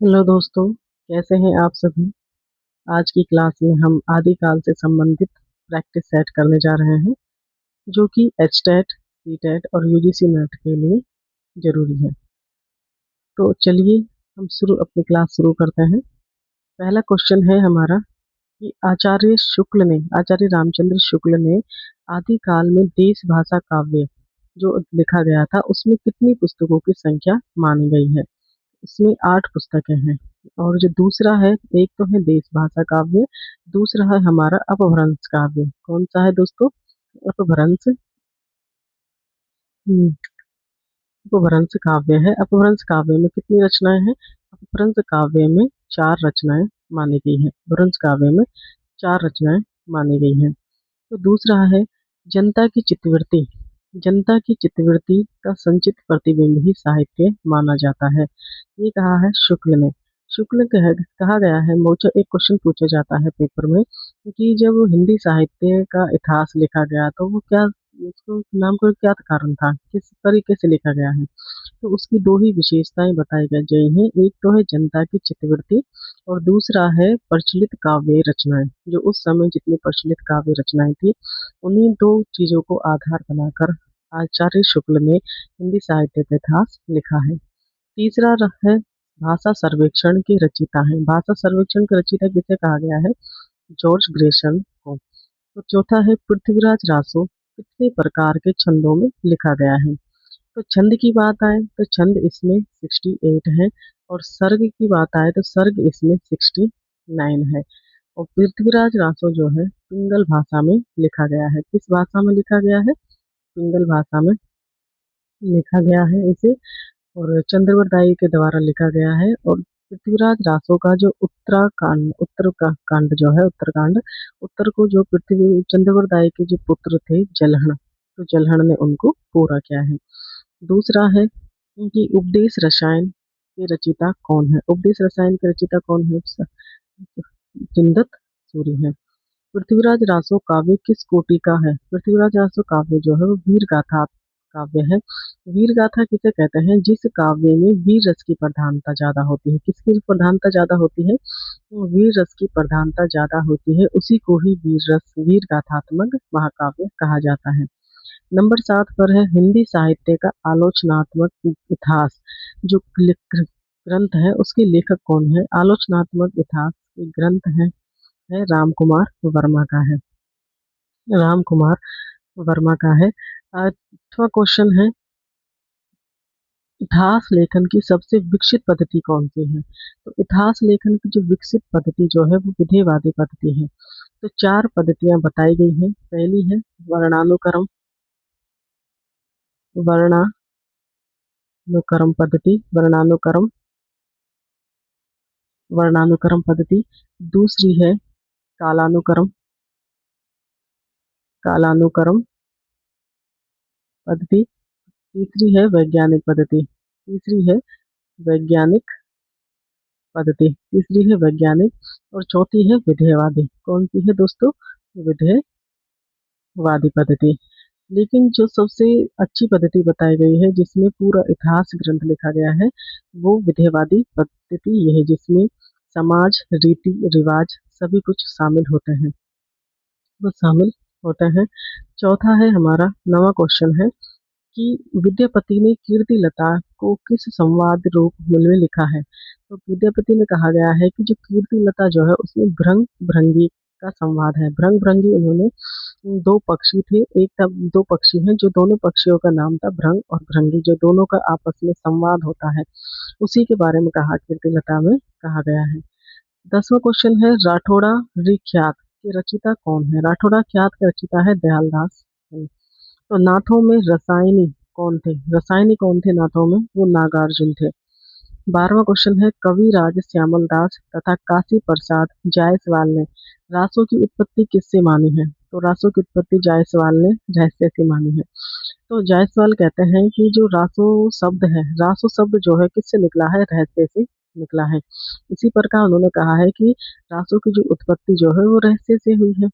Hello दोस्तों, कैसे हैं आप सभी। आज की क्लास में हम आदिकाल से संबंधित प्रैक्टिस सेट करने जा रहे हैं जो कि एच टेट, सी टेट और यूजीसी नेट के लिए जरूरी है। तो चलिए हम अपनी क्लास शुरू करते हैं। पहला क्वेश्चन है हमारा कि आचार्य रामचंद्र शुक्ल ने आदिकाल में देश भाषा काव्य जो लिखा गया था उसमें कितनी पुस्तकों की संख्या मानी गई है। इसमें 8 पुस्तकें हैं। और जो दूसरा है, एक तो है देश भाषा काव्य, दूसरा है हमारा अपभ्रंश काव्य। कौन सा है दोस्तों? अपभ्रंश। हम्म, अपभ्रंश काव्य है। अपभ्रंश काव्य में कितनी रचनाएं हैं? अपभ्रंश काव्य में 4 रचनाएं मानी गई हैं। अपभ्रंश काव्य में 4 रचनाएं मानी गई हैं। तो दूसरा है जनता की चित्तवृत्ति। जनता की चित्तवृत्ति का संचित प्रतिबिंब ही साहित्य माना जाता है। ये कहा है शुक्ल ने। कहा गया है, एक क्वेश्चन पूछा जाता है पेपर में कि जब हिंदी साहित्य का इतिहास लिखा गया तो वो क्या, उसको नाम का क्या कारण था, किस तरीके से लिखा गया है। तो उसकी 2 ही विशेषताएं बताई गई हैं। एक तो है जनता की चित्तवृत्ति और दूसरा है प्रचलित काव्य रचनाएं। जो उस समय जितनी प्रचलित काव्य रचनाएं थी उन्हीं 2 चीजों को आधार बनाकर आचार्य शुक्ल ने हिंदी साहित्य का इतिहास लिखा है। तीसरा है भाषा सर्वेक्षण के रचयिता हैं। भाषा सर्वेक्षण के रचयिता किसे कहा गया है? जॉर्ज ग्रेशन को। तो चौथा है पृथ्वीराज रासो कितने प्रकार के छंदों में लिखा गया है। तो छंद की बात आए तो छंद इसमें 68 है और सर्ग की बात आए तो सर्ग इसमें 69 है। और पृथ्वीराज रासो जो है पिंगल भाषा में लिखा गया है। किस भाषा में लिखा गया है? पिंगल भाषा में लिखा गया है इसे। और चंद्रवरदाई के द्वारा लिखा गया है। और पृथ्वीराज रासो का जो उत्तर का कांड जो है, उत्तरकांड, उत्तर को जो पृथ्वी चंद्रवरदाई के जो पुत्र थे जलहण, तो जलहण ने उनको पूरा किया है। दूसरा है कि उपदेश रसायन के रचयिता कौन है? उपदेश रसायन के रचयिता कौन है? चिंदत सूरी है। पृथ्वीराज रासो काव्य किस कोटि का है? पृथ्वीराज रासो काव्य जो है वो वीर गाथा काव्य है। वीर गाथा किसे कहते हैं? जिस काव्य में वीर रस की प्रधानता ज्यादा होती है। किसकी प्रधानता ज्यादा होती है? तो वीर रस की प्रधानता ज्यादा होती है, उसी को ही वीर गाथात्मक महाकाव्य कहा जाता है। नंबर 7 पर है हिंदी साहित्य का आलोचनात्मक इतिहास जो ग्रंथ है, उसके लेखक कौन है? आलोचनात्मक इतिहास के ग्रंथ है राम कुमार वर्मा का है। राम कुमार वर्मा का है। 8वां क्वेश्चन है इतिहास लेखन की सबसे विकसित पद्धति कौन सी है? तो इतिहास लेखन की जो विकसित पद्धति जो है वो विधेयवादी पद्धति है। तो 4 पद्धतियां बताई गई हैं। पहली है वर्णानुक्रम वर्णानुक्रम पद्धति, वर्णानुक्रम पद्धति। दूसरी है कालानुक्रम कालानुक्रम पद्धति। तीसरी है वैज्ञानिक पद्धति तीसरी है वैज्ञानिक तीसरी है वैज्ञानिक और चौथी है विधेयवादी। कौन सी है दोस्तों? विधेयवादी पद्धति। लेकिन जो सबसे अच्छी पद्धति बताई गई है जिसमें पूरा इतिहास ग्रंथ लिखा गया है वो विधेयवादी पद्धति ये है, जिसमें समाज, रीति रिवाज सभी कुछ शामिल होते हैं, वो शामिल होते हैं। चौथा है हमारा 9वां क्वेश्चन है कि विद्यापति ने कीर्ति लता को किस संवाद रूप में लिखा है? तो विद्यापति में कहा गया है कि जो कीर्ति लता जो है उसमें भ्रंग भ्रंगी का संवाद है। भ्रंग भ्रंगी, उन्होंने 2 पक्षी थे। एक था, 2 पक्षी हैं जो दोनों पक्षियों का नाम था भ्रंग और भ्रंगी, जो दोनों का आपस में संवाद होता है, उसी के बारे में कहा कीर्ति लता में कहा गया है। 10वां क्वेश्चन है राठौड़ा ख्यात के रचयिता कौन है? राठौड़ा ख्यात के रचयिता है दयालदास। तो नाथों में रसायनी कौन थे? रसायनी कौन थे नाथों में? वो नागार्जुन थे। 12वां क्वेश्चन है कविराज श्यामल दास तथा काशी प्रसाद जायसवाल ने रासों की उत्पत्ति किससे मानी है? तो रासों की उत्पत्ति जायसवाल ने रहस्य से मानी है। तो जायसवाल कहते हैं कि जो रासो शब्द जो है किससे निकला है? रहस्य से निकला है। इसी प्रकार उन्होंने कहा है कि रासों की जो उत्पत्ति जो है वो रहस्य से हुई है।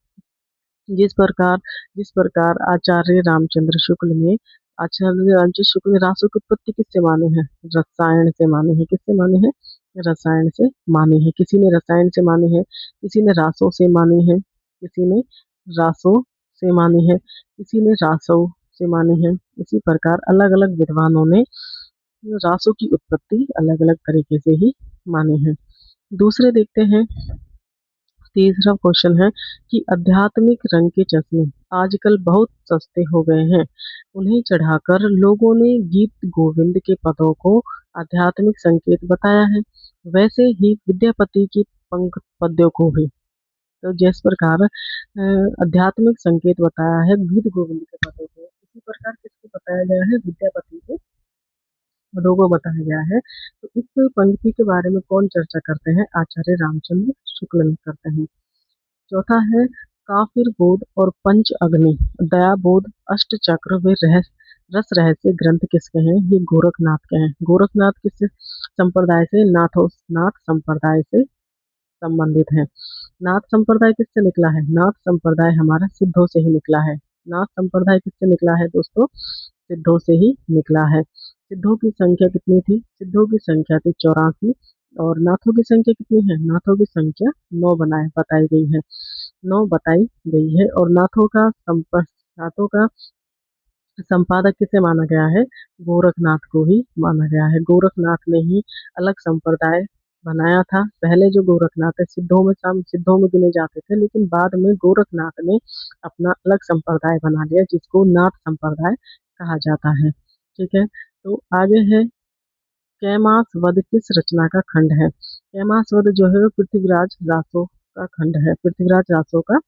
जिस प्रकार जिस प्रकार आचार्य रामचंद्र शुक्ल ने रासो की उत्पत्ति किससे मानी है? रसायन से मानी है। किससे मानी है? रसायन से माने हैं। किसी ने रसायन से माने हैं, किसी ने रासों से माने हैं, किसी ने रासों से माने हैं, किसी ने रासों से माने हैं। इसी प्रकार अलग अलग विद्वानों ने रासों की उत्पत्ति अलग अलग तरीके से ही माने हैं। दूसरे देखते हैं, तीसरा क्वेश्चन है कि आध्यात्मिक रंग के चश्मे आजकल बहुत सस्ते हो गए हैं। उन्हें चढ़ाकर लोगों ने गीत गोविंद के पदों को आध्यात्मिक संकेत बताया है। वैसे ही विद्यापति की पंख पद्यों को भी, तो जिस प्रकार आध्यात्मिक संकेत बताया है गीत गोविंद के पदों को, इसी प्रकार किसको बताया गया है, विद्यापति के पदों को बताया गया है। तो इस पंक्ति के बारे में कौन चर्चा करते हैं, आचार्य रामचंद्र शुक्ल करते हैं। चौथा है काफिर बोध और पंच अग्नि दया बोध अष्ट चक्र वे रस रहस्य ग्रंथ किसके हैं, ये गोरखनाथ के हैं। गोरखनाथ किस संप्रदाय से, नाथ संप्रदाय से संबंधित है। नाथ संप्रदाय किससे निकला है, नाथ संप्रदाय हमारा सिद्धों से ही निकला है। नाथ संप्रदाय किससे निकला है दोस्तों, सिद्धों से ही निकला है। सिद्धों की संख्या कितनी थी, सिद्धों की संख्या थी 84, और नाथों की संख्या कितनी है, नाथों की संख्या 9 बताई गई है, 9 बताई गई है। और नाथों का संपादक किसे माना गया है, गोरखनाथ को ही माना गया है। गोरखनाथ ने ही अलग संप्रदाय बनाया था। पहले जो गोरखनाथ है सिद्धों में गिने जाते थे, लेकिन बाद में गोरखनाथ ने अपना अलग संप्रदाय बना लिया, जिसको नाथ संप्रदाय कहा जाता है। ठीक है, तो आगे है कैमास वध किस रचना का खंड है। कैमास वध जो है वो पृथ्वीराज रासो का खंड है, पृथ्वीराज रासो का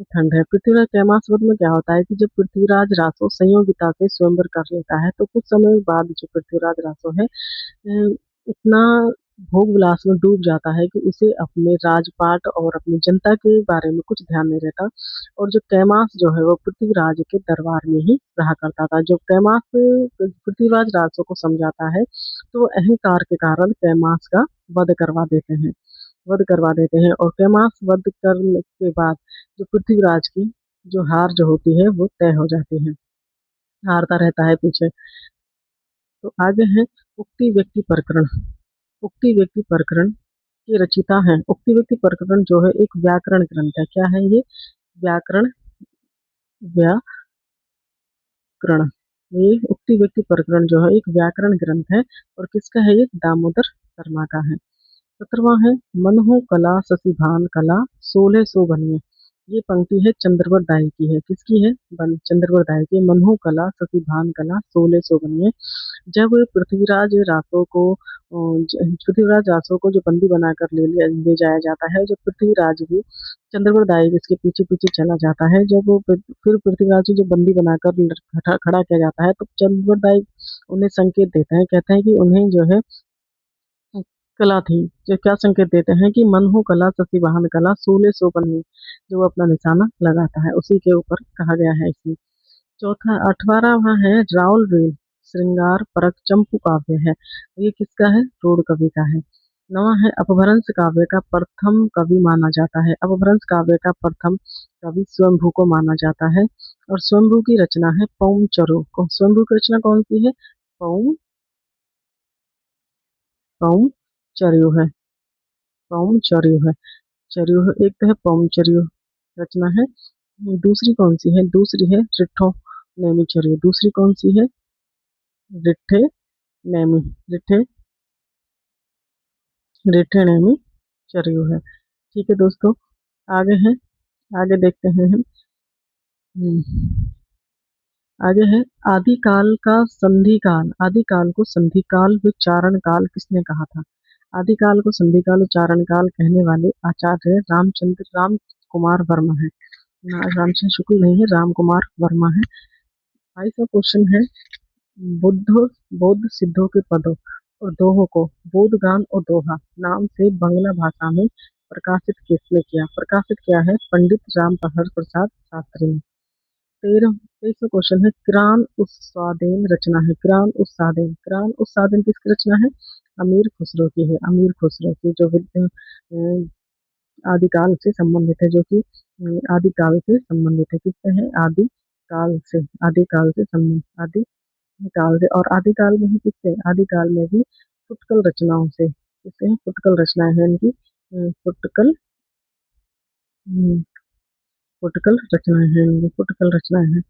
खंड है। पृथ्वीराज कैमास वध में क्या होता है कि जब पृथ्वीराज रासो संयोगिता से स्वयंवर कर लेता है, तो कुछ समय बाद जो पृथ्वीराज रासो है इतना भोग विलास में डूब जाता है कि उसे अपने राजपाट और अपनी जनता के बारे में कुछ ध्यान नहीं रहता। और जो कैमास जो है वो पृथ्वीराज के दरबार में ही रहा करता था। जब कैमास पृथ्वीराज रासो को समझाता है, तो वो अहंकार के कारण कैमास का वध करवा देते हैं, वध करवा देते हैं। और कैमास वध करने के बाद जो पृथ्वीराज की जो हार जो होती है वो तय हो जाती है, हारता रहता है पीछे। तो आगे है उक्ति व्यक्ति प्रकरण। उक्ति व्यक्ति प्रकरण के रचिता हैं। उक्ति व्यक्ति प्रकरण जो है एक व्याकरण ग्रंथ है। क्या है ये, व्याकरण व्याकरण ये उक्ति व्यक्ति प्रकरण जो है एक व्याकरण ग्रंथ है। और किसका है, ये दामोदर शर्मा का है। 17वां है मनहु कला शशिभान कला 1600 बनिए। ये पंक्ति है चंद्रवर दाई की है, किसकी है, चंद्रवर दाई की। मनहु कला शशिभान कला 1600 बनिए। जब पृथ्वीराज रासो को जो बंदी बनाकर ले जाया जाता है, जब पृथ्वीराज भी चंद्रवर दाई इसके पीछे पीछे चला जाता है, जब वो फिर पृथ्वीराज को जो बंदी बनाकर खड़ा किया जाता है, तो चंद्रवर दाई उन्हें संकेत देते हैं, कहते हैं कि उन्हें जो है कला थी, जो क्या संकेत देते हैं कि मन हो कला शशि वाहन कला 1600 बनी, जो वो अपना निशाना लगाता है, उसी के ऊपर कहा गया है इसमें। चौथा 18वां है राउल रेल श्रृंगार परक चंपू काव्य है। ये किसका है, रोड कवि का है। 9वां है अपभ्रंश काव्य का प्रथम कवि माना जाता है। अपभ्रंश काव्य का प्रथम कवि स्वयंभू को माना जाता है। और स्वयंभू की रचना है पौम चरो को। स्वयंभू की रचना कौन सी है, पौम पौम चर्यो है, पौम चर्यो है, चर्यो है। एक तो है पौम चर्यो रचना है, दूसरी कौन सी है, दूसरी है रिट्ठो नेमी चर्यो। दूसरी कौन सी है, रिट्ठे नेमी, रिट्ठे रिट्ठे नेमी चर्यो है। ठीक है दोस्तों, आगे है, आगे देखते हैं हम। हम्म, आगे है आदिकाल का संधि काल। आदिकाल को संधि काल व चारण काल किसने कहा था। आदिकाल को संधि काल और चारण काल कहने वाले आचार्य राम कुमार वर्मा है। रामचंद्र शुक्ल नहीं है, राम कुमार वर्मा है। 22वां क्वेश्चन है बुद्ध बौद्ध सिद्धों के पदों और दोहों को बोधगान और दोहा नाम से बांग्ला भाषा में प्रकाशित किसने किया। प्रकाशित किया है पंडित राम प्रहर प्रसाद शास्त्री ने। 23वां क्वेश्चन है किरान उत्सादेन रचना है। किरान उत्सादेन किसकी रचना है, अमीर खुसरो की है। अमीर खुसरो की जो आदिकाल से संबंधित है, जो कि आदिकाल से संबंधित है, किससे है, आदिकाल से संबंधित, आदिकाल से। और आदिकाल में ही किससे, आदिकाल में भी फुटकल रचनाओं से किससे हैं? फुटकल रचनाएं हैं इनकी। फुटकल फुटकल रचनाएं हैं इनकी, फुटकल रचनाएं हैं।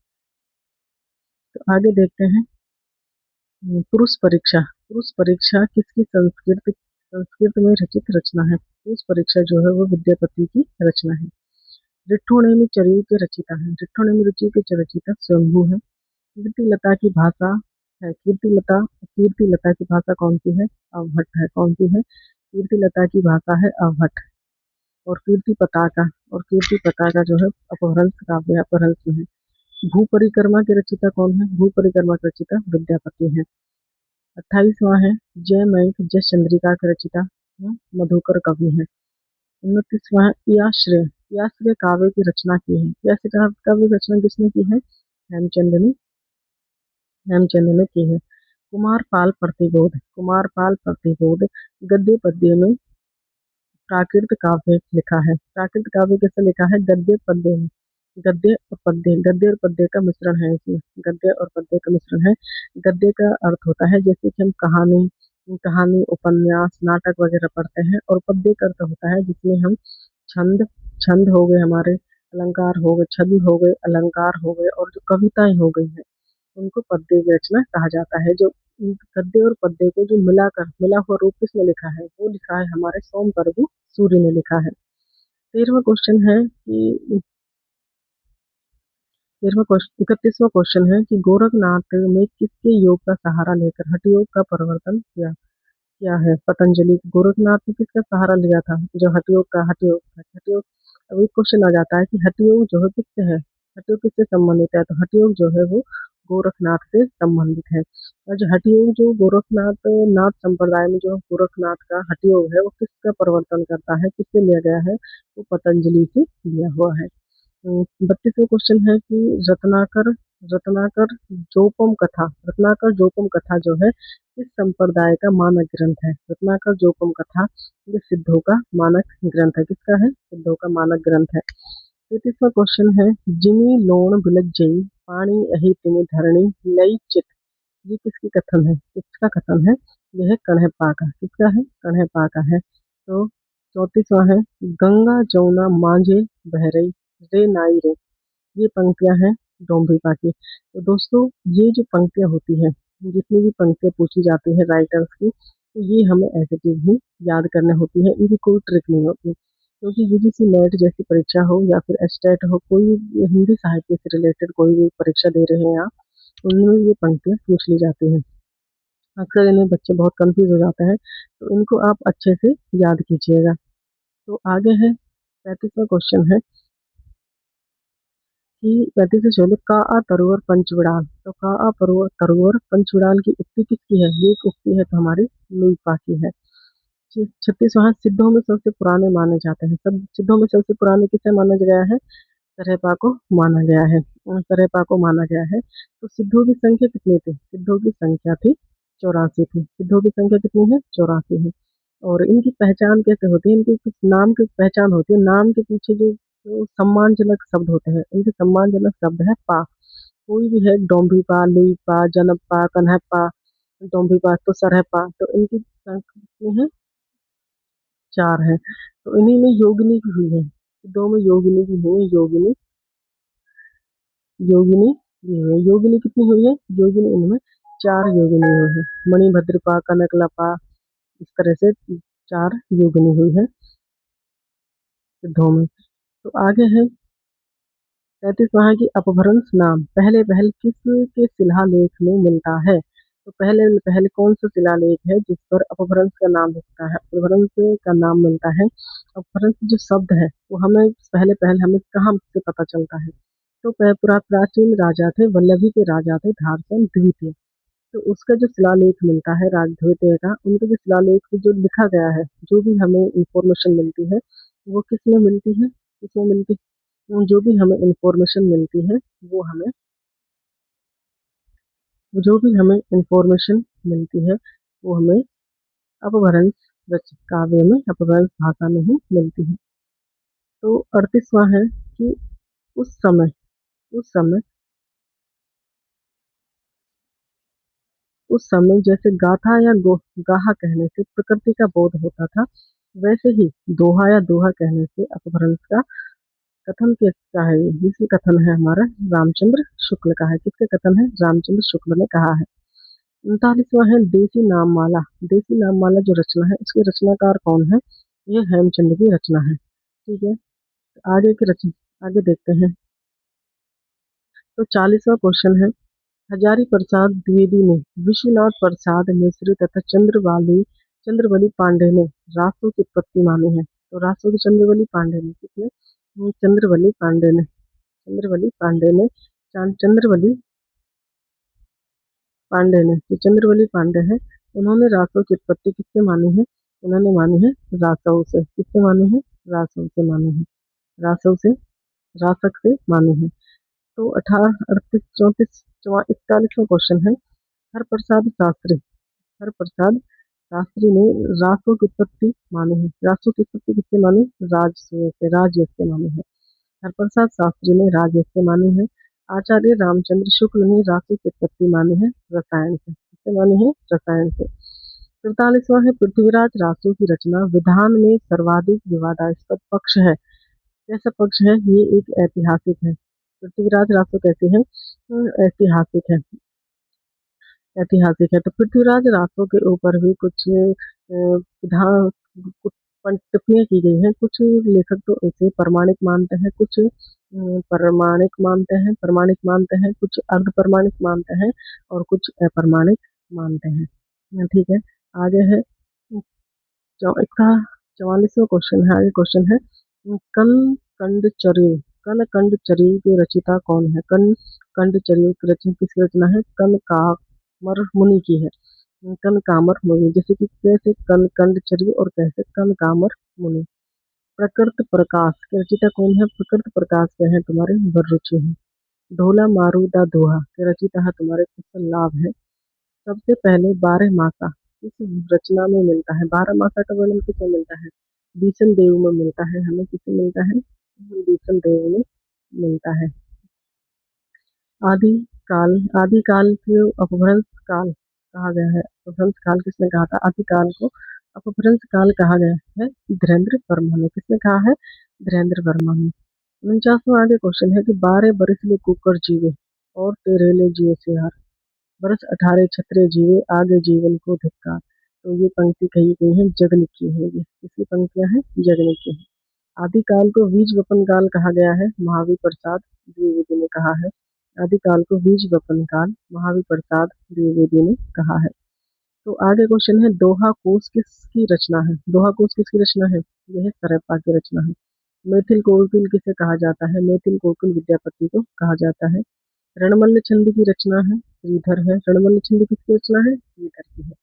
तो आगे देखते हैं। पुरुष परीक्षा। पुरुष परीक्षा किसकी संस्कृत संस्कृत में रचित रचना है? पुरुष परीक्षा जो है वो विद्यापति की रचना है। ऋठ्ठोनेमि चरियु के रचिता है। ऋठ्ठोनेमि रुचि के रचिता स्वयंभू है। कीर्तिलता की भाषा है। कीर्तिलता की भाषा कौन सी है? अवहट्ठ है। कौन सी है? कीर्तिलता की भाषा है अवहट्ठ। और कीर्ति पताका, और कीर्ति पताका जो है अपभ्रंश काव्य, अपभ्रंश में है। भू परिक्रमा के रचिता कौन है? भू परिक्रमा के रचिता विद्यापति है। 28वां है जयमंक जस चंद्रिका के रचिता मधुकर कवि है। 29वां है पियाश्रय। पियाश्रय काव्य की रचना की है। पियाश्रय काव्य की रचना किसने की है? हेमचंद ने, हेमचंद ने की है। कुमारपाल प्रतिबोध। कुमारपाल प्रतिबोध गद्य पद्य में प्राकृत काव्य लिखा है। प्राकृत काव्य कैसे लिखा है? गद्य पद्य में। गद्य और पद्य, गद्य और पद्य का मिश्रण है इसमें। गद्य और पद्य का मिश्रण है। गद्य का अर्थ होता है जैसे कि हम कहानी कहानी उपन्यास नाटक वगैरह पढ़ते हैं, और पद्य का अर्थ होता है जिसमें हम छंद छंद हो गए हमारे, अलंकार हो गए, छंद हो गए, अलंकार हो गए, और जो कविताएं हो गई हैं उनको पद्य की रचना कहा जाता है। जो गद्य और पद्य को जो मिलाकर मिला हुआ रूप किसने लिखा है? वो लिखा है हमारे सोमप्रभु सूर्य ने लिखा है। 13वां क्वेश्चन है कि 31वां क्वेश्चन है कि गोरखनाथ में किसके योग का सहारा लेकर हठ योग का प्रवर्तन किया किया है? पतंजलि। गोरखनाथ ने किसका सहारा लिया था जो हठ योग का हठ योग था? हठ योग। अभी क्वेश्चन आ जाता है कि हठ योग जो है किससे है? हठ योग किससे संबंधित है? तो हठ योग जो है वो गोरखनाथ से संबंधित है। और जो हठ योग जो गोरखनाथ नाथ संप्रदाय में जो गोरखनाथ का हठ योग है वो किसका प्रवर्तन करता है, किससे लिया गया है? वो पतंजलि से लिया हुआ है। 32वां क्वेश्चन है कि रत्नाकर रत्नाकर जोपम कथा, रत्नाकर जोपम कथा जो है इस संप्रदाय का मानक ग्रंथ है। रत्नाकर जोपम कथा ये सिद्धों का मानक ग्रंथ है। किसका है? सिद्धों का मानक ग्रंथ है। 33वां क्वेश्चन है जिमी लोण बिलक जई पानी अहि तिमि धरणी लई चित, ये किसकी कथन है? किसका कथन है? यह है कण्हपा का। किसका है? कण्हपा का है। तो 34वां है गंगा जमुना मांझे बह रही रे नाई रे, ये पंक्तियां हैं डोम्बिका की। तो दोस्तों ये जो पंक्तियां होती हैं, जितनी भी पंक्तियां पूछी जाती है राइटर्स की, तो ये हमें ऐसे चीज ही याद करने होती है, इनकी कोई ट्रिक नहीं होती। क्योंकि यूजीसी नेट जैसी परीक्षा हो या फिर एस्टेट हो, कोई भी हिंदी साहित्य से रिलेटेड कोई भी परीक्षा दे रहे हैं आप, उनमें ये पंक्तियां पूछ ली जाती हैं। अक्सर इन्हें बच्चे बहुत कंफ्यूज हो जाते हैं, तो इनको आप अच्छे से याद कीजिएगा। तो आगे है 35वां क्वेश्चन है कि 35 से 16 का आ तरुवर पंचविड़ाल। तो का आ तरुवर पंचविड़ाल की उक्ति किसकी है? ये एक उक्ति है तो हमारी लुईपा की है। 36वां सिद्धों में सबसे पुराने माने जाते हैं। सब सिद्धों में सबसे पुराने किसे माना गया है? सरहपा को माना गया है। सरहपा को माना गया है। तो सिद्धों की संख्या कितनी थी? सिद्धों की संख्या थी 84 थी। सिद्धों की संख्या कितनी है? 84 है। और इनकी पहचान कैसे होती है? इनकी कुछ नाम की पहचान होती है। नाम के पीछे जो सम्मानजनक शब्द होते हैं, इनके सम्मानजनक शब्द है पा। कोई भी है, डोम्भिपा, लुईपा, जनपा, कन्हप्पा, डोम्भिपा तो सरहपा, तो इनकी संख्या कितनी है? 4 है। तो इन्हीं में योगिनी की हुई है। दो में योगिनी की हुई है। योगिनी योगिनी ये है। योगिनी कितनी हुई है? योगिनी इनमें 4 योगिनी हुई है। मणिभद्रपा, कनकलपा, इस तरह से 4 योगिनी हुई है सिद्धों में। तो आगे है 33वां की अपभ्रंश नाम पहले पहल किस के शिलालेख में मिलता है? तो पहले पहले कौन सा शिलालेख है जिस पर अपभ्रंश का नाम लिखता है, अपभ्रंश का नाम मिलता है? अपभ्रंश जो शब्द है वो हमें पहले पहल हमें कहाँ से पता चलता है? तो प्राचीन राजा थे, वल्लभी के राजा थे धारचंद द्वितीय। तो उसका जो शिलालेख मिलता है राजद्वितीय का, उनके जो शिलालेख में जो लिखा गया है, जो भी हमें इंफॉर्मेशन मिलती है वो किसमें मिलती है? किसमें मिलती है? जो भी हमें इंफॉर्मेशन मिलती है वो हमें जो भी हमें इंफॉर्मेशन मिलती है वो हमें अपभ्रंश काव्य में अपभ्रंश भाषा में ही मिलती है। तो 38वां है कि उस समय उस समय जैसे गाथा या गाहा कहने से प्रकृति का बोध होता था, वैसे ही दोहा या दोहा कहने से अपभ्रंश का कथन किसका है? जिसमें कथन है हमारा रामचंद्र शुक्ल का है। किसका कथन है? रामचंद्र शुक्ल ने कहा है। 39वां है देसी नाममाला। देसी नाममाला जो रचना है उसके रचनाकार कौन है? ये हेमचंद की रचना है। ठीक है, आगे की रचना आगे देखते हैं। तो 40वां क्वेश्चन है, हजारी प्रसाद द्विवेदी ने, विश्वनाथ प्रसाद मिश्र तथा चंद्रवली पांडे ने रासो की उत्पत्ति मानी है। तो रासो की चंद्रवली पांडे ने, किसने? चंद्रवली पांडे ने, चंद्रवली पांडे ने, चंद्रवली पांडे ने, जो चंद्रवली पांडे है उन्होंने रासो की उत्पत्ति किससे मानी है? उन्होंने मानी है रासव से। किससे मानी है? रासव से मानी है। रासव से, रासक से मानी है। तो 18, 38, 34, 41वां क्वेश्चन है, हरप्रसाद शास्त्री, हरप्रसाद शास्त्री ने रासो की उत्पत्ति मानी है। रासो की उत्पत्ति किससे मानी? राजसूय से, राजयश से मानी है। हरप्रसाद शास्त्री ने राजयश से मानी है। आचार्य रामचंद्र शुक्ल ने रासो की उत्पत्ति मानी है रसायन से। किससे मानी है? रसायन से। 43वां है, पृथ्वीराज रासो की रचना विधान में सर्वाधिक विवादास्पद पक्ष है। कैसा पक्ष है? ये एक ऐतिहासिक है। पृथ्वीराज रासो कैसे है? ऐतिहासिक है। ऐतिहासिक है। तो पृथ्वीराज रासो के ऊपर भी कुछ विधान, कुछ टिप्पणियां की गई हैं। कुछ लेखक तो इसे प्रमाणिक मानते हैं, कुछ प्रमाणिक मानते हैं, कुछ अर्ध प्रमाणिक मानते हैं और कुछ अप्रमाणिक मानते हैं। ठीक है, आगे है इसका 44वां क्वेश्चन है। आगे क्वेश्चन है, कन कंड चर्यु, कन कंड चर्यु की रचिता कौन है? कन कंड चर्यु की रचना किसकी रचना है? कन कामर मुनि की है। कन कामर मुनि, जैसे कि कैसे कन कंड चर्यु और कैसे कन कामर मुनि। प्रकृत प्रकाश के रचिता कौन है? प्रकृत प्रकाश के हैं तुम्हारे बर्रुचि है। ढोला मारूदा दोहा के रचिता है तुम्हारे कुशल लाभ है। सबसे पहले 12 मासा इस रचना में मिलता है। 12 मासा का वर्णन किसमें मिलता है? बीसन देव में मिलता है। हमें किसमें मिलता है? बीसन देव में मिलता है। आदि काल, आदि काल को अपभ्रंश काल कहा गया है। अपभ्रंश काल किसने कहा था? आदि काल को अपभ्रंश काल कहा गया है धीरेन्द्र वर्मा ने। किसने कहा है? धीरेन्द्र वर्मा ने। 49वां आगे क्वेश्चन है कि 12 बरस ले कुकर जीवे और तेरेले जियो से हार, बरस 18 छत्रे जीवे आगे जीवन को धिक्कार। तो ये पंक्ति कही गई है जगन की है। ये किसकी पंक्तियां हैं? जगन की है। आदिकाल को बीज वपन काल कहा गया है, महावीर प्रसाद द्विवेदी ने कहा है। आदिकाल को बीज वपन काल महावीर प्रसाद द्विवेदी ने कहा है। तो आगे क्वेश्चन है, दोहा कोश किसकी रचना है? दोहा कोश किसकी रचना है? यह है सरयप्पा की रचना है। मैथिल कोकिल किसे कहा जाता है? मैथिल कोकिल विद्यापति को कहा जाता है। रणमल्ल छंद की रचना है श्रीधर है। रणमल्ल छंद किसकी रचना है? श्रीधर की है।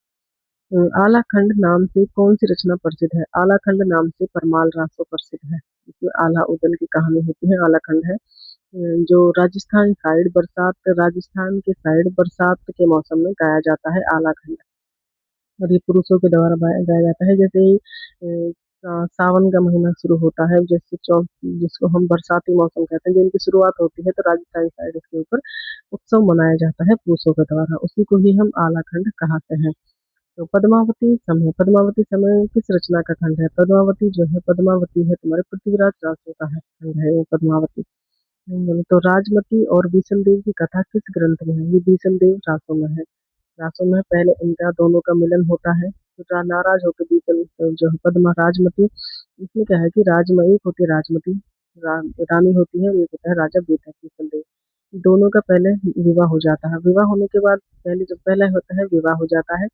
आलाखंड नाम से कौन सी रचना प्रसिद्ध है? आलाखंड नाम से परमाल रासो प्रसिद्ध है। इसमें आला उदल की कहानी होती है। आलाखंड है जो राजस्थान के साइड बरसात के मौसम में गाया जाता है आलाखंड। और ये पुरुषों के द्वारा गाया जाता है। जैसे ही सावन का महीना शुरू होता है, जैसे जिसको हम बरसाती मौसम कहते हैं, जिनकी शुरुआत होती है, तो राजस्थान साइड इसके ऊपर उत्सव मनाया जाता है पुरुषों के द्वारा। उसी को ही हम आलाखंड कहते हैं। तो पद्मावती समय किस रचना का खंड है? पद्मावती जो है, पद्मावती है तुम्हारे पृथ्वीराज रासो का है खंड है वो पद्मावती। तो राजमती और बीसन देव की कथा किस ग्रंथ में है? ये बीसन देव रासो में है। रासो में पहले इनका दोनों का मिलन होता है, तो नाराज होकर बीसन जो है पद्मा राजमती, इसमें क्या है कि एक होती है राजमती, रानी होती है, और एक होता है राजा बीसन देव। दोनों का पहले विवाह हो जाता है। विवाह होने के बाद पहला होता है विवाह हो जाता है,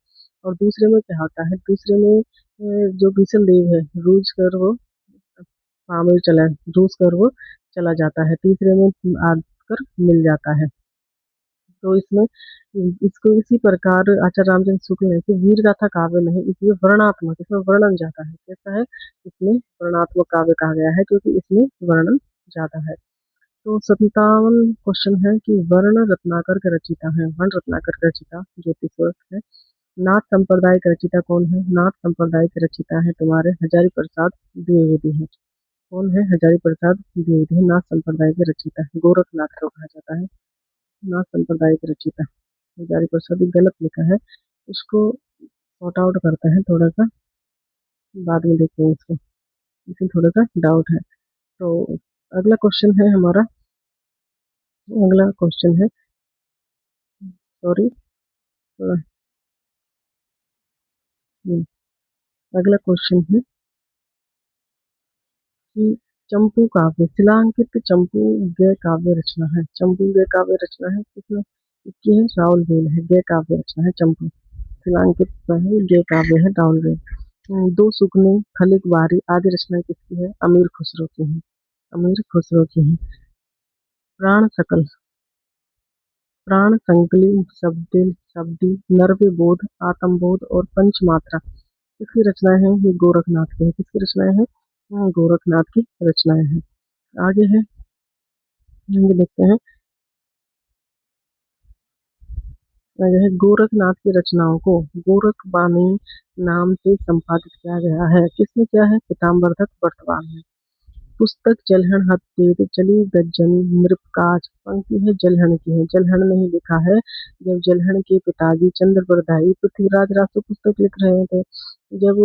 और दूसरे में क्या होता है? दूसरे में जो बीसन देव है रूज कर वो आमिर चला रूस कर वो चला जाता है। तीसरे में आकर मिल जाता है। तो इसमें इसको इसी प्रकार आचार्य रामचंद्र शुक्ल ने कि वीर गाथा काव्य नहीं, इसमें वर्णात्मक, इसमें वर्णन ज्यादा है। कैसा है? इसमें वर्णात्मक काव्य कहा गया है क्योंकि इसमें वर्णन ज्यादा है। तो 57 क्वेश्चन है कि वर्ण रत्नाकर के रचिता है। वर्ण रत्नाकर के रचिता ज्योतिष है। नाथ संप्रदाय के रचिता कौन है? नाथ संप्रदाय के रचिता है तुम्हारे हजारी प्रसाद द्विवेदी है। कौन है? हजारी प्रसाद द्विवेदी नाथ संप्रदाय के रचिता है। गोरखनाथ को कहा जाता है नाथ संप्रदाय के रचिता। हजारी प्रसाद गलत लिखा है, इसको सॉर्ट आउट करते हैं थोड़ा सा, बाद में देखते हैं इसको, इसमें थोड़ा सा डाउट है। तो अगला क्वेश्चन है हमारा, अगला क्वेश्चन है, सॉरी, थोड़ा, अगला क्वेश्चन है कि चंपू काव्य, शिलांकित चंपू गय काव्य रचना है। चंपू गय काव्य रचना है किसने इसकी है? राउल बेल है। गय काव्य रचना है चंपू, शिलांकित है गय काव्य है राउल बेल। दो सुकने, खलिक बारी आदि रचनाएं किसकी है? अमीर खुसरो की है, अमीर खुसरो की है। प्राण सकल, प्राण संकली, शब्दिल, शब्दी, नरव्य बोध, आत्मबोध और पंचमात्रा किसकी रचनाएं हैं? ये गोरखनाथ की है। किसकी रचनाएं हैं? गोरखनाथ की रचनाएं हैं। आगे है, ये देखते हैं, आगे है गोरखनाथ की रचनाओं को गोरख बानी नाम से संपादित किया गया है। किसने किया है? पीताम्बर दत्त वर्तमान में। पुस्तक जलहन हत्तेर चली गज्जन मृपकाज, पंक्ति है जलहन की है। जलहन ने ही लिखा है जब जलहन के पिताजी चंद्रबरदाई पृथ्वीराज रासो पुस्तक लिख रहे थे। जब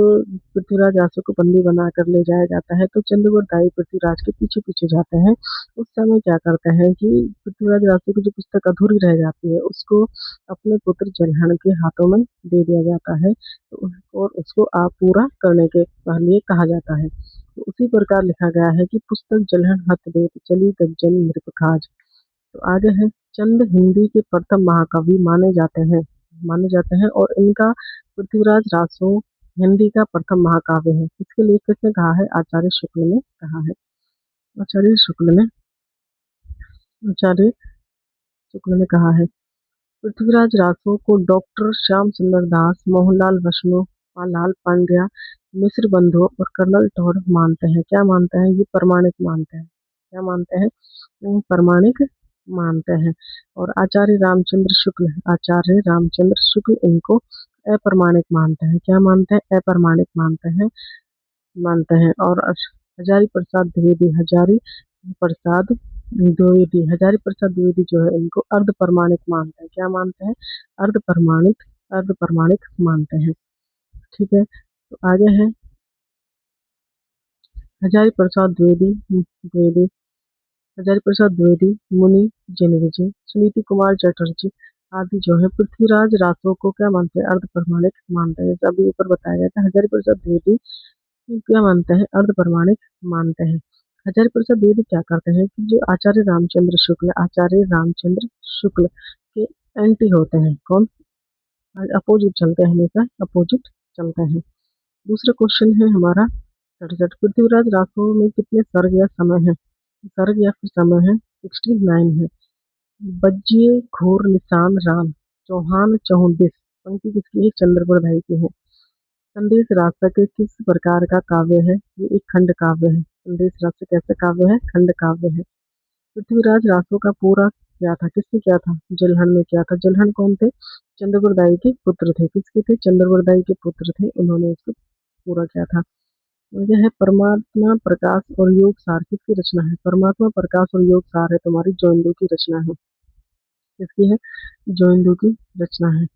पृथ्वीराज रासो को बंदी बनाकर ले जाया जाता है तो चंद्रबरदाई पृथ्वीराज के पीछे पीछे जाते हैं। उस समय क्या करते हैं कि पृथ्वीराज रासो की जो पुस्तक अधूरी रह जाती है उसको अपने पुत्र जलहन के हाथों में दे दिया जाता है, और उसको आप पूरा करने के लिए कहा जाता है। तो उसी प्रकार लिखा गया है कि पुस्तक जलहन हत देत चली गज्जन मृपकाज। तो आगे है, चंद हिंदी के प्रथम महाकवि माने जाते हैं और इनका पृथ्वीराज रासो हिंदी का प्रथम महाकाव्य है। इसके लिए किसने कहा है? आचार्य शुक्ल ने कहा है। आचार्य शुक्ल ने आचार्य शुक्ल ने कहा है। पृथ्वीराज रासो को डॉक्टर श्याम सुंदर दास, मोहनलाल वैष्णव, लाल पांड्या, मिश्र बंधु और कर्नल टॉड मानते हैं। क्या मानते हैं? ये प्रमाणिक मानते हैं। क्या मानते हैं? प्रमाणिक मानते हैं। और आचार्य रामचंद्र शुक्ल इनको अप्रमाणिक मानते हैं। क्या मानते हैं? अप्रमाणिक मानते हैं। और हजारी प्रसाद द्विवेदी, हजारी प्रसाद द्विवेदी जो है इनको अर्ध प्रमाणिक मानते हैं। क्या मानते हैं? अर्ध प्रमाणिक मानते हैं। ठीक है, तो आगे है, हजारी प्रसाद द्विवेदी हजारी प्रसाद द्विवेदी, मुनि जैनविजय, सुनीति कुमार चटर्जी आदि जो है पृथ्वीराज रासो को क्या मानते हैं? अर्ध प्रमाणिक मानते हैं। जैसे अभी ऊपर बताया गया था, हजारी प्रसाद द्विवेदी क्या मानते हैं? अर्ध प्रमाणिक मानते हैं। हजारी प्रसाद द्विवेदी क्या करते हैं कि जो आचार्य रामचंद्र शुक्ल के एंटी होते हैं। कौन? अपोजिट चलते हैं, हमेशा अपोजिट चलते हैं। दूसरा क्वेश्चन है हमारा 67, पृथ्वीराज रासो में कितने सर्ग या समय है? सर्ग या फिर समय है 69 है। बज्जिए घोर निशान राम, चौहान चौहदिस, पंक्ति किसकी है? चंद्रबरदाई की है। संदेश राशक किस प्रकार का काव्य है? ये एक खंड काव्य है। संदेश राशक कैसा काव्य है? खंड काव्य है। पृथ्वीराज रासो का पूरा क्या था? किसने किया था? जलहन ने किया था। जलहन कौन थे? चंद्रबरदाई के पुत्र थे। किसके थे? चंद्रबरदाई के पुत्र थे, उन्होंने इसको पूरा किया था। और यह है परमात्मा प्रकाश और योग सार किसकी रचना है? परमात्मा प्रकाश और योग सार है तुम्हारी जोइंदू की रचना है। किसकी है? जोइंदू की रचना है।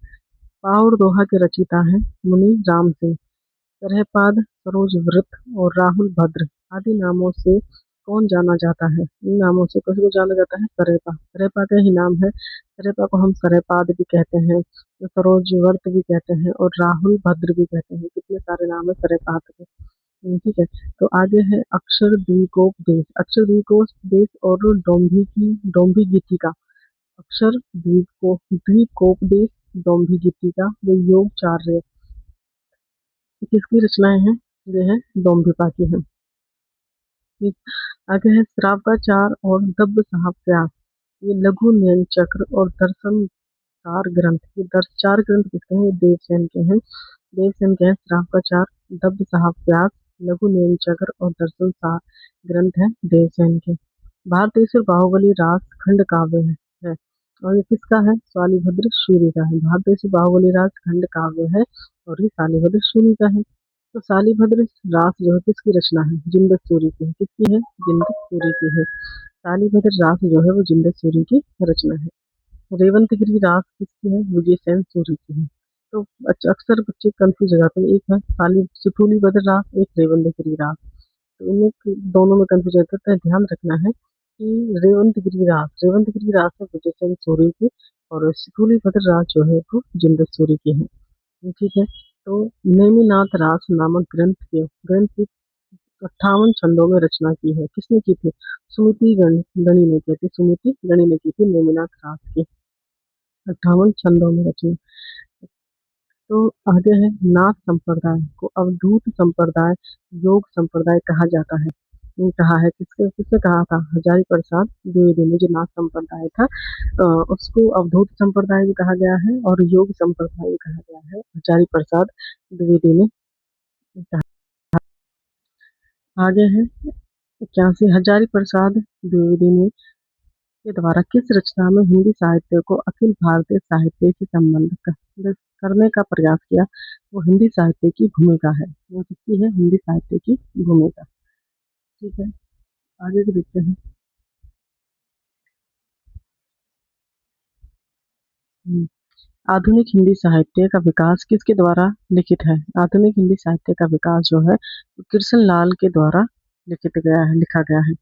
पावर दोहा के रचिता है मुनि राम सिंह। सरहपाद, सरोज व्रत और राहुल भद्र आदि नामों से कौन जाना जाता है? इन नामों से किसको जाना जाता है? सरहपा, सरहपा का ही नाम है। सरहपा को हम सरहपाद भी कहते हैं, सरोज व्रत भी कहते हैं और राहुल भद्र भी कहते हैं। कितने सारे नाम है सरहपाद के। ठीक है, तो आगे है अक्षर द्वीकोपदेश। अक्षर द्वीकोपदेश और डोम्भी गीतिका। अक्षर द्वीकोपदेश, डोम्भी गीतिका, वे योग चार्य किसकी रचनाएं हैं? ये है डोम्भिपा की है। ठीक, आगे है श्रावकाचार और दब्ब साहब व्यास, ये लघु नयन चक्र और दर्शन सार ग्रंथ, ये चार ग्रंथ किसके हैं? देवसेन के हैं। देवसेन के हैं श्रावकाचार, दब्ब साहब व्यास, लघु नयन चक्र और दर्शन सार ग्रंथ है देवसेन के। भारतेश्वर बाहुबली रास खंड काव्य है। और ये किसका है? शालिभद्र सूरि का है। भारतेश्वर बाहुबली रास खंड काव्य है और ये शालिभद्र सूरि का है। तो शालिभद्र रास जो है किसकी रचना है? जिंद सूरि की है। किसकी है? जिंद सूरि की है। शालिभद्र रास जो है वो जिंद सूरि की रचना है। रेवंतगिरी राग किसकी है? विजय सेन सूरी की है। तो अक्सर बच्चे कंफ्यूज हो जाते हैं, एक है खाली सुथुली बद्र राग, एक रेवंतगिरी राग। तो इनमें दोनों में कंफ्यूज हो जाता है। ध्यान रखना है कि रेवंतगिरी राग है विजय सेन सूरी की, और सुथुली बद्र राग जो है वो जिंदर सूरी की है। ठीक है। तो नेमिनाथ रास नामक ग्रंथ की 58 छंदों में रचना की है, किसने की थी? गणी ने की थी। सुमिति गणी ने की थी नेमिनाथ रास की 58 छंदों में रचना। तो आगे है, नाथ संप्रदाय को अवधूत संप्रदाय, योग संप्रदाय कहा जाता है। कहा है, किसके किसने कहा था? हजारी प्रसाद द्विवेदी ने जो नाथ संप्रदाय था, उसको अवधूत संप्रदाय भी कहा गया है और योग संप्रदाय भी कहा गया है, हजारी प्रसाद द्विवेदी ने कहा। आगे है 81, हजारी प्रसाद द्विवेदी ने के द्वारा किस रचना में हिंदी साहित्य को अखिल भारतीय साहित्य से संबंध करने का प्रयास किया? वो हिंदी साहित्य की भूमिका है। वो किसकी है? हिंदी साहित्य की भूमिका। ठीक है, आगे भी देखते हैं। हम्म, आधुनिक हिंदी साहित्य का विकास किसके द्वारा लिखित है? आधुनिक हिंदी साहित्य का विकास जो है वो कृष्ण लाल के द्वारा लिखा गया है।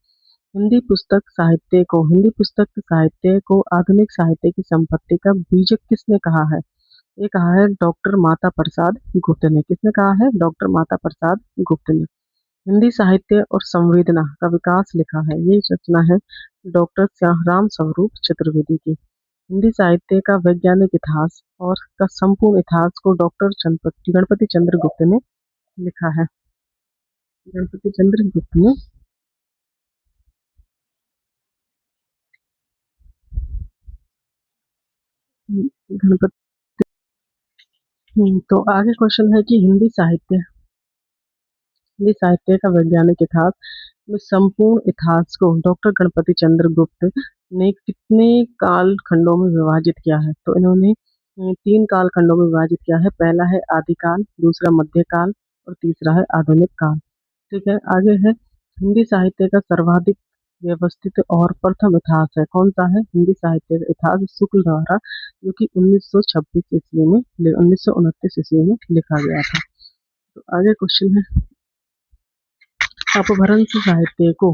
हिंदी पुस्तक साहित्य को आधुनिक साहित्य की संपत्ति का बीजक किसने कहा है? ये कहा है डॉक्टर माता प्रसाद गुप्त ने। किसने कहा है? डॉक्टर माता प्रसाद गुप्त ने। हिंदी साहित्य और संवेदना का विकास लिखा है, ये रचना है डॉक्टर राम स्वरूप चतुर्वेदी की। हिंदी साहित्य का वैज्ञानिक इतिहास और का संपूर्ण इतिहास को डॉक्टर गणपति चंद्र गुप्त ने लिखा है। गणपति चंद्र गुप्त ने गणपति। तो आगे क्वेश्चन है कि हिंदी साहित्य का वैज्ञानिक इतिहास में संपूर्ण इतिहास को डॉक्टर गणपति चंद्र गुप्त ने कितने काल खंडों में विभाजित किया है? तो इन्होंने 3 काल खंडों में विभाजित किया है। पहला है आदिकाल, दूसरा मध्यकाल और तीसरा है आधुनिक काल। ठीक है, आगे है हिंदी साहित्य का सर्वाधिक व्यवस्थित और प्रथम इतिहास है, कौन सा है? हिंदी साहित्य का इतिहास शुक्ल द्वारा, जो कि 1929 ईस्वी में लिखा गया था। तो आगे क्वेश्चन है, अपभ्रंश साहित्य को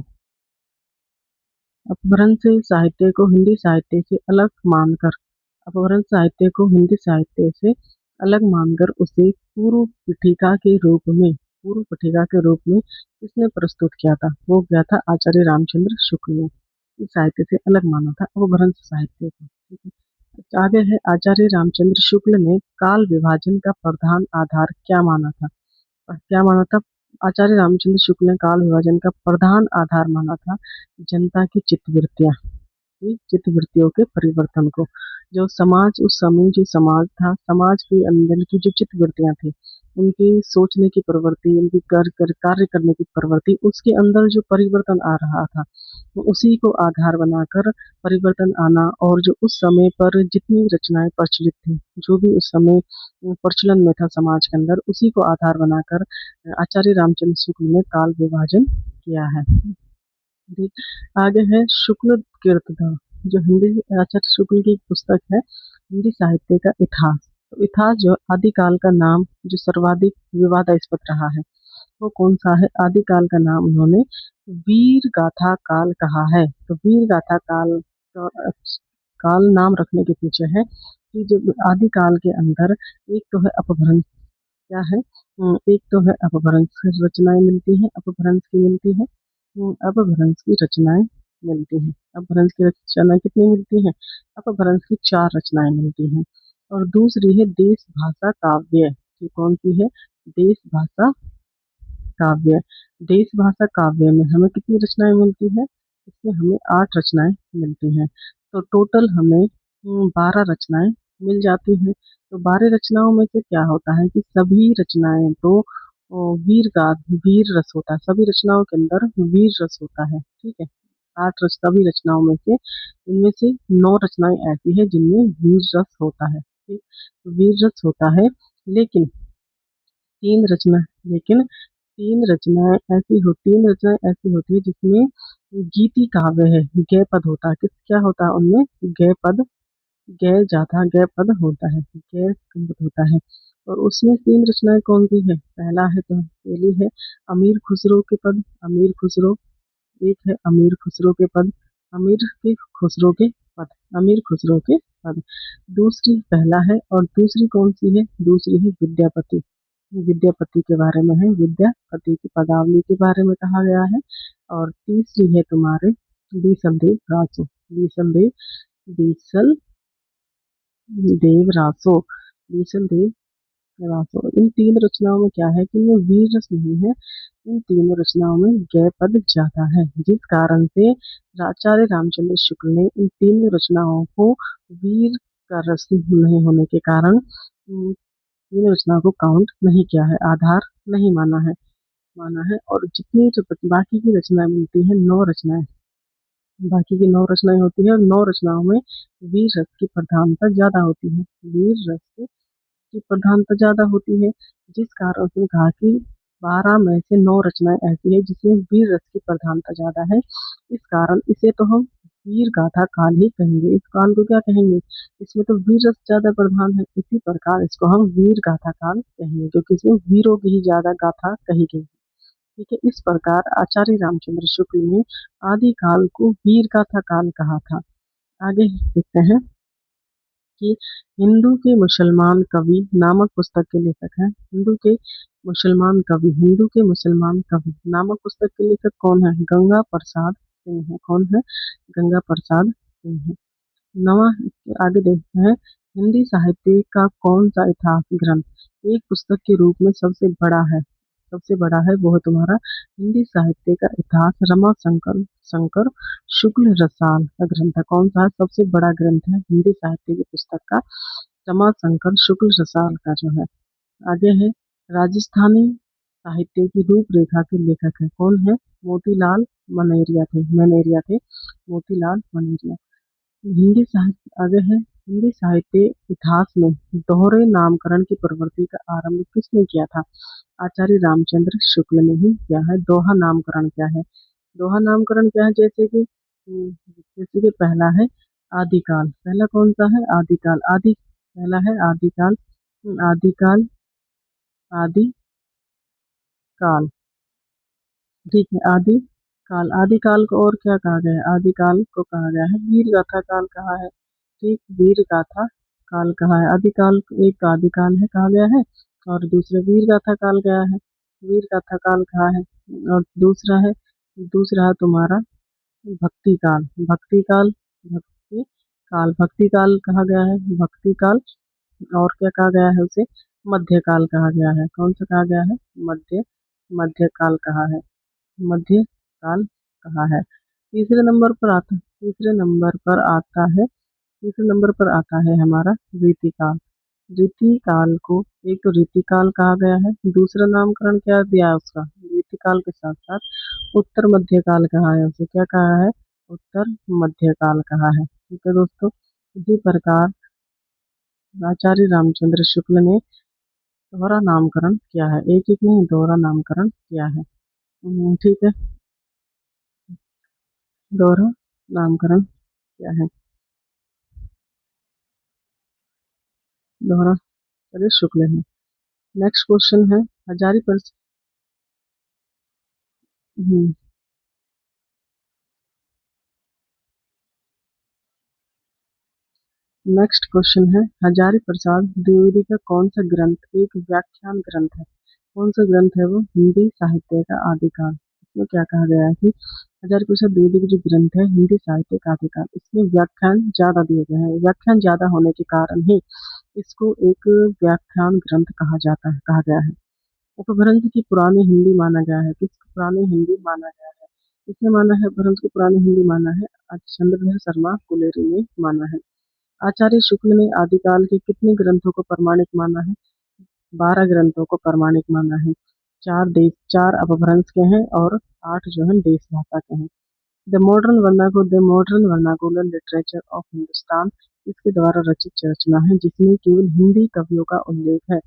अपभ्रंश साहित्य को हिंदी साहित्य से अलग मानकर अपभ्रंश साहित्य को हिंदी साहित्य से अलग मानकर उसे पूर्व पठिका के रूप में किसने प्रस्तुत किया था? वो किया था आचार्य रामचंद्र शुक्ल ने। इस साहित्य से अलग माना था अपभ्रंश साहित्य को। ठीक है, आगे है, आचार्य रामचंद्र शुक्ल ने काल विभाजन का प्रधान आधार क्या माना था? आचार्य रामचंद्र शुक्ल ने काल विभाजन का प्रधान आधार माना था जनता की चित्तवृत्तियां, की चित्तवृत्तियों के परिवर्तन को। जो समाज उस समय जो समाज था, समाज के अंदर की जो चित्तवृत्तियां थी, उनकी सोचने की प्रवृत्ति, उनकी कार्य करने की प्रवृत्ति, उसके अंदर जो परिवर्तन आ रहा था, तो उसी को आधार बनाकर परिवर्तन आना, और जो उस समय पर जितनी रचनाएं प्रचलित थी, जो भी उस समय प्रचलन में था समाज के अंदर, उसी को आधार बनाकर आचार्य रामचंद्र शुक्ल ने काल विभाजन किया है। ठीक, आगे है शुक्ल कीर्तधा, जो हिंदी आचार्य शुक्ल की पुस्तक है हिंदी साहित्य का इतिहास। तो इतिहास जो आदिकाल का नाम जो सर्वाधिक विवादास्पद रहा है, वो कौन सा है? आदिकाल का नाम उन्होंने वीर गाथा काल कहा है। तो वीर गाथा काल का काल नाम रखने के पीछे है कि जो आदिकाल के अंदर एक तो है अपभ्रंश, क्या है? एक तो है अपभ्रंश रचनाएं मिलती हैं, अपभ्रंश की मिलती है। अपभ्रंश की रचनाएं मिलती हैं। अपभ्रंश की रचनाएं कितनी मिलती हैं? अपभ्रंश की 4 रचनाएं मिलती हैं। और दूसरी है देश भाषा काव्य, ये कौन सी है? देश भाषा काव्य। देश भाषा काव्य में हमें कितनी रचनाएं मिलती है? इसमें हमें 8 रचनाएं मिलती हैं। तो टोटल हमें 12 रचनाएं मिल जाती हैं। तो 12 रचनाओं में से क्या होता है कि सभी रचनाएं तो वीर रस होता है, सभी रचनाओं के अंदर वीर रस होता है। ठीक है, 8 सभी रचनाओं में से इनमें से 9 रचनाएं ऐसी है जिनमें वीर रस होता है। ठीक, वीर रस होता है, लेकिन तीन रचना लेकिन तीन रचनाएं ऐसी होती है जिसमें गीति काव्य है, गय पद होता है। क्या होता है उनमें? गय पद गै जाथा गै पद होता है, गै पद होता है। और उसमें तीन रचनाएं कौन सी है? पहला है तो पहली है अमीर खुसरो के पद, अमीर खुसरो। एक है अमीर खुसरो के पद, अमीर के खुसरो के पद, अमीर खुसरो के पद। दूसरी पहला है और दूसरी कौन सी है? दूसरी है विद्यापति। विद्यापति के बारे में है, विद्यापति की पदावली के बारे में कहा गया है। और तीसरी है तुम्हारे बीसल देव रासो, बीसल देव, बीसल देव रासो, बीसल देव रासो। इन तीन रचनाओं में क्या है कि ये वीर रस नहीं है, इन तीनों रचनाओं में गय पद ज्यादा है, जिस कारण से आचार्य रामचंद्र शुक्ल ने इन तीनों रचनाओं को वीर का रस नहीं होने के कारण तीनों रचनाओं को काउंट नहीं किया है, आधार नहीं माना है। और जितनी जो बाकी की रचनाएं मिलती है, 9 रचनाएं, बाकी की 9 रचनाएं होती है और 9 रचनाओं में वीर रस की प्रधानता ज्यादा होती है, वीर रस की प्रधानता ज्यादा होती है, जिस कारण उसने कहा कि 12 में से 9 रचनाएं ऐसी है जिसमें वीर रस की प्रधानता ज्यादा है। इस कारण इसे तो हम वीर गाथा काल ही कहेंगे, इस काल को क्या कहेंगे? इसमें तो वीर रस ज्यादा प्रधान है, इसी प्रकार इसको हम वीर गाथा काल कहेंगे, क्योंकि इसमें वीरों की ही ज्यादा गाथा कही गई है। ठीक है, इस प्रकार आचार्य रामचंद्र शुक्ल ने आदि काल को वीर गाथा काल कहा था। आगे देखते हैं कि हिंदू के मुसलमान कवि नामक पुस्तक के लेखक हैं। हिंदू के मुसलमान कवि नामक पुस्तक के लेखक कौन है? गंगा प्रसाद सिंह है। कौन है? गंगा प्रसाद सिंह है। नवा आगे देखते हैं, हिंदी साहित्य का कौन सा इतिहास ग्रंथ एक पुस्तक के रूप में सबसे बड़ा है? सबसे बड़ा है वो है तुम्हारा हिंदी साहित्य का इतिहास रमा शंकर शंकर शुक्ल रसाल का ग्रंथ है। कौन सा है? सबसे बड़ा ग्रंथ है हिंदी साहित्य की पुस्तक का रमा शंकर शुक्ल रसाल का जो है। आगे है, राजस्थानी साहित्य की रूपरेखा के लेखक है। कौन है? मोतीलाल मनेरिया थे मोतीलाल मनेरिया। हिंदी साहित्य आगे है, हिंदी साहित्य इतिहास में दोहरे नामकरण की प्रवृत्ति का आरंभ किसने किया था? आचार्य रामचंद्र शुक्ल ने ही किया है। दोहा नामकरण क्या है? दोहा नामकरण क्या है? जैसे कि पहला है आदिकाल, पहला कौन सा है? आदिकाल, पहला है आदिकाल, आदिकाल, आदिकाल, ठीक है, आदिकाल, आदिकाल को और क्या कहा गया है? आदिकाल को कहा गया है वीर गाथा काल कहा है। ठीक, वीर गाथा काल कहा है। आदिकाल एक आदिकाल है कहा गया है और दूसरा वीर गाथा काल गया है, वीर गाथा काल कहा है। और दूसरा है तुम्हारा भक्ति काल, भक्ति काल, भक्ति काल कहा गया है, भक्ति काल। और क्या कहा गया है उसे? मध्यकाल कहा गया है। कौन सा कहा गया है? मध्यकाल कहा है, मध्य काल कहा है। तीसरे नंबर पर आता है हमारा रीतिकाल। रीतिकाल को एक तो रीतिकाल कहा गया है, दूसरा नामकरण क्या दिया है उसका? रीतिकाल के साथ साथ उत्तर मध्यकाल कहा है उसे। क्या कहा है? उत्तर मध्यकाल कहा है। ठीक है दोस्तों, इसी प्रकार आचार्य रामचंद्र शुक्ल ने दोहरा नामकरण किया है, एक एक नहीं दोहरा नामकरण किया है। ठीक है, दोहरा नामकरण किया है, दोहरा चलिए शुक्ल है। नेक्स्ट क्वेश्चन है हजारी हम्म, नेक्स्ट क्वेश्चन है हजारी प्रसाद द्विवेदी का कौन सा ग्रंथ एक व्याख्यान ग्रंथ है? कौन सा ग्रंथ है वो? हिंदी साहित्य का आदिकाल। इसमें क्या कहा गया है कि हजारी प्रसाद द्विवेदी की जो ग्रंथ है हिंदी साहित्य का आदिकाल, इसमें व्याख्यान ज्यादा दिए गए हैं, व्याख्यान ज्यादा होने के कारण ही इसको एक व्याख्यान ग्रंथ कहा गया है। अपभ्रंश की पुरानी हिंदी माना गया है, किसको पुरानी हिंदी माना गया है? किसने माना है अपभ्रंश को पुरानी हिंदी माना है? चंद्रधर शर्मा कुलेरी ने माना है। आचार्य शुक्ल ने आदिकाल के कितने ग्रंथों को प्रमाणिक माना है? 12 ग्रंथों को प्रमाणिक माना है। चार अपभ्रंश के हैं और 8 जो है देश भाषा के हैं। The modern vernacular literature of Hindustan इसके द्वारा रचित रचना है जिसमें केवल हिंदी कवियों का उल्लेख है,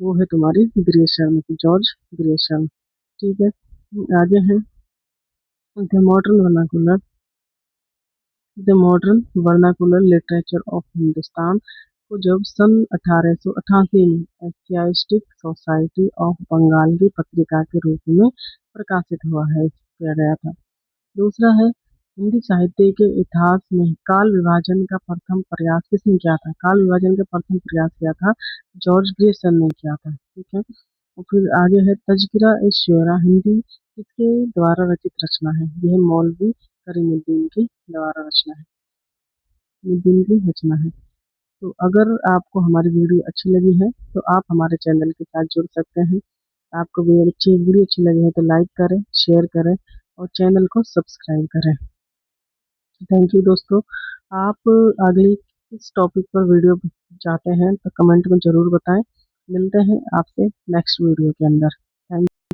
वो है तुम्हारी ग्रेशम की, जॉर्ज ग्रेशम। ठीक है, आगे है the modern vernacular the modern vernacular literature of Hindustan को जब सन 1888 में एशियाटिक सोसाइटी ऑफ बंगाल की पत्रिका के रूप में प्रकाशित हुआ है, किया गया था। दूसरा है, हिंदी साहित्य के इतिहास में काल विभाजन का प्रथम प्रयास किसने किया था? काल विभाजन का प्रथम प्रयास किया था जॉर्ज ग्रेसन ने किया था। ठीक है। और फिर आगे है, तज़किरा ए शुअरा हिंदी किसके द्वारा रचित रचना है? यह मौलवी करीमुद्दीन के द्वारा रचना है, मुद्दीन की रचना है। तो अगर आपको हमारी वीडियो अच्छी लगी है तो आप हमारे चैनल के साथ जुड़ सकते हैं। आपको वीडियो अच्छी लगी है तो लाइक करें, शेयर करें और चैनल को सब्सक्राइब करें। थैंक यू दोस्तों। आप अगली किस टॉपिक पर वीडियो चाहते हैं तो कमेंट में ज़रूर बताएं। मिलते हैं आपसे नेक्स्ट वीडियो के अंदर।